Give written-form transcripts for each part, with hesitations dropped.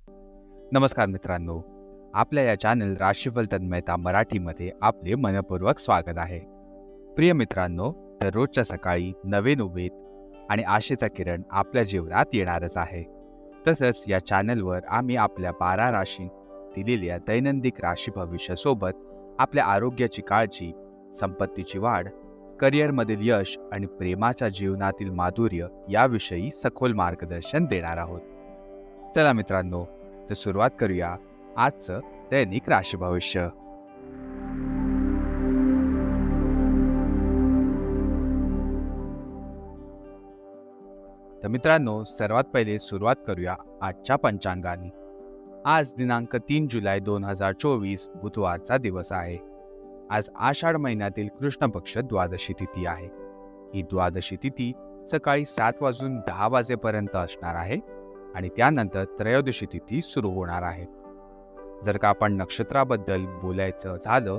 नमस्कार मित्रांनो, आपल्या या चॅनल राशीफल तन्मयता मराठीमध्ये आपले मनपूर्वक स्वागत आहे. प्रिय मित्रांनो, दररोजच्या सकाळी नवीन उमेद आणि आशेचा किरण आपल्या जीवनात येणारच आहे. तसंच या चॅनलवर आम्ही आपल्या 12 राशी दिलेल्या दैनंदिन राशी भविष्यासोबत आपल्या आरोग्याची काळजी, संपत्तीची वाढ, करिअरमधील यश आणि प्रेमाच्या जीवनातील माधुर्य याविषयी सखोल मार्गदर्शन देणार आहोत. चला मित्रांनो, तर सुरुवात करूया आजचं दैनिक राशी भविष्य. तर मित्रांनो, सर्वात पहिले सुरुवात करूया आजच्या पंचांगाने. आज दिनांक 3 जुलै 2024 बुधवारचा दिवस आहे. आज आषाढ महिन्यातील कृष्ण पक्ष द्वादशी तिथी आहे. ही द्वादशी तिथी सकाळी 7:10 वाजेपर्यंत असणार आहे आणि त्यानंतर त्रयोदशी तिथी सुरू होणार आहे. जर का आपण नक्षत्राबद्दल बोलायचं झालं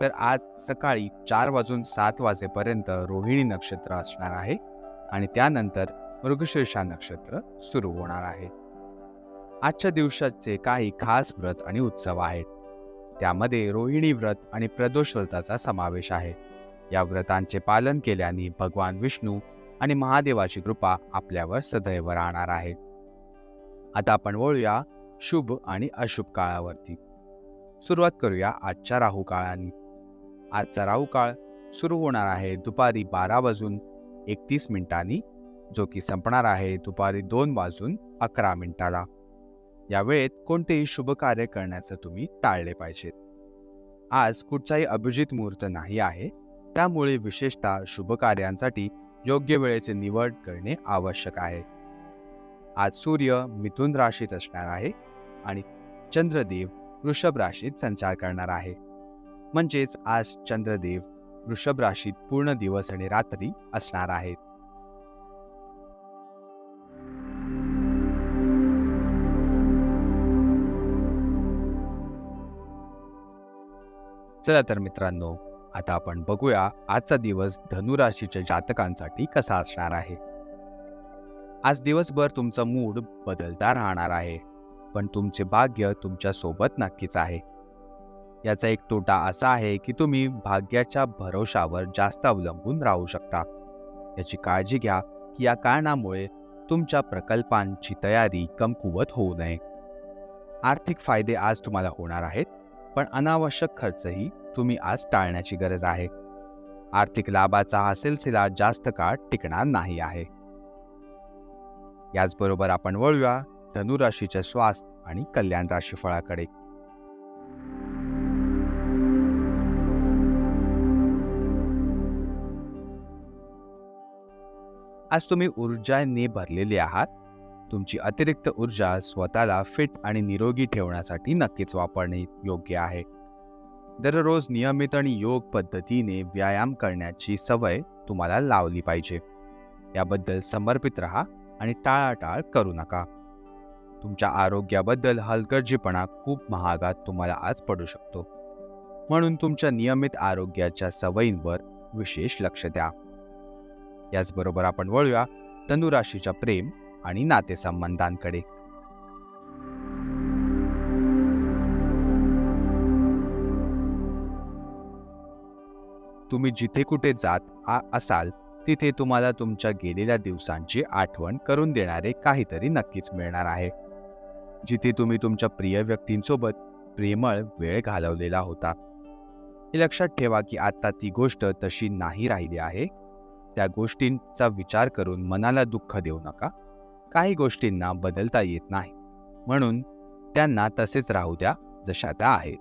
तर आज सकाळी 4:07 वाजेपर्यंत रोहिणी नक्षत्र असणार आहे आणि त्यानंतर मृगशीर्षा नक्षत्र सुरू होणार आहे. आजच्या दिवसाचे काही खास व्रत आणि उत्सव आहेत. त्यामध्ये रोहिणी व्रत आणि प्रदोष व्रताचा समावेश आहे. या व्रतांचे पालन केल्याने भगवान विष्णू आणि महादेवाची कृपा आपल्यावर सदैव राहणार आहे. आता आपण वळूया शुभ आणि अशुभ काळावरती. सुरुवात करूया आजच्या राहू काळाने. आजचा राहू काळ सुरू होणार आहे दुपारी 12:31 जो की संपणार आहे दुपारी 2:11. या वेळेत कोणतेही शुभ कार्य करण्याचं तुम्ही टाळले पाहिजेत. आज कुठचाही अभिजित मुहूर्त नाही आहे, त्यामुळे विशेषतः शुभ कार्यांसाठी योग्य वेळेची निवड करणे आवश्यक आहे. आज सूर्य मिथुन राशीत असणार आहे आणि चंद्रदेव वृषभ राशीत संचार करणार आहे. म्हणजेच आज चंद्रदेव वृषभ राशीत पूर्ण दिवस आणि रात्री असणार आहेत. चला तर मित्रांनो, आता आपण बघूया आजचा दिवस धनु राशीच्या जातकांसाठी कसा असणार आहे. आज दिवसभर तुमचा मूड बदलता राहणार आहे, पण तुमचे भाग्य तुमच्या सोबत नक्कीच आहे. याचा एक तोटा असा आहे की तुम्ही भाग्याच्या भरोशावर जास्त अवलंबून राहू शकता. याची काळजी घ्या की या कारणामुळे तुमच्या प्रकल्पांची तयारी कमकुवत होऊ नये. आर्थिक फायदे आज तुम्हाला होणार आहेत, पण अनावश्यक खर्चही तुम्ही आज टाळण्याची गरज आहे. आर्थिक लाभाचा हा सिलसिला जास्त काळ टिकणार नाही आहे. याचबरोबर आपण वळूया धनुराशीच्या स्वास्थ्य आणि कल्याण राशीफळाकडे. आज तुम्ही ऊर्जाने भरलेले आहात. तुमची अतिरिक्त ऊर्जा स्वतःला फिट आणि निरोगी ठेवण्यासाठी नक्कीच वापरणे योग्य आहे. दररोज नियमित आणि योग पद्धतीने व्यायाम करण्याची सवय तुम्हाला लावली पाहिजे. याबद्दल समर्पित राहा आणि टाळाटाळ करू नका. तुमच्या आरोग्याबद्दल हलगर्जीपणा खूप महागात तुम्हाला आज पडू शकतो, म्हणून तुमच्या नियमित आरोग्याच्या सवयींवर विशेष लक्ष द्या. याचबरोबर आपण वळूया धनुराशीच्या प्रेम आणि नातेसंबंधांकडे. तुम्ही जिथे कुठे जात असाल तिथे तुम्हाला तुमच्या गेलेल्या दिवसांची आठवण करून देणारे काहीतरी नक्कीच मिळणार आहे. जिथे तुम्ही तुमच्या प्रिय व्यक्तींसोबत प्रेमळ वेळ घालवलेला होता. हे लक्षात ठेवा की आता ती गोष्ट तशी नाही राहिली आहे. त्या गोष्टींचा विचार करून मनाला दुःख देऊ नका. काही गोष्टींना बदलता येत नाही, म्हणून त्यांना तसेच राहू द्या जशा त्या आहेत.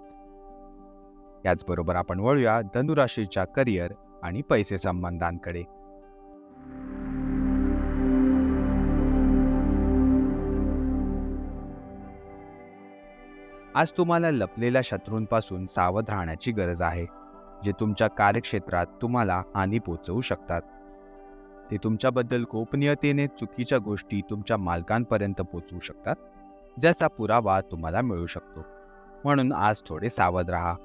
याचबरोबर आपण वळूया धनुराशीच्या करिअर आणि पैसे संबंधांकडे. आज तुम्हाला लपलेल्या शत्रूंपासून सावध राहण्याची गरज आहे, जे तुमच्या कार्यक्षेत्रात तुम्हाला हानी पोहोचवू शकतात. ते तुमच्याबद्दल गोपनीयतेने चुकीच्या गोष्टी तुमच्या मालकांपर्यंत पोहोचवू शकतात, ज्याचा पुरावा तुम्हाला मिळू शकतो. म्हणून आज थोडे सावध राहा.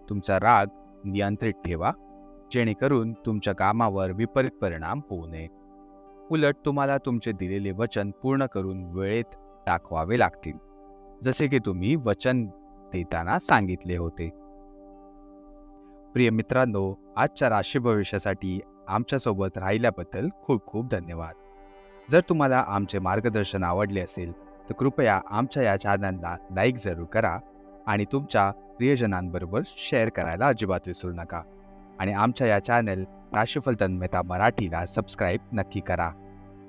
तुमचा राग नियंत्रित ठेवा, जेणेकरून तुमच्या कामावर विपरीत परिणाम होऊ नये. उलट तुम्हाला तुमचे दिलेले वचन पूर्ण करून वेळेत दाखवावे लागतील. जसे की तुम्ही वचन देताना सांगितले होते. प्रिय मित्रांनो, आजच्या राशी भविष्यासाठी आमच्यासोबत राहिल्याबद्दल खूप खूप धन्यवाद. जर तुम्हाला आमचे मार्गदर्शन आवडले असेल तर कृपया आमच्या या चॅनलला लाईक जरूर करा आणि तुमच्या प्रियजनांबरोबर शेअर करायला अजिबात विसरू नका. आणि आमच्या या चॅनल राशीफल तन्मयता मराठीला सबस्क्राईब नक्की करा.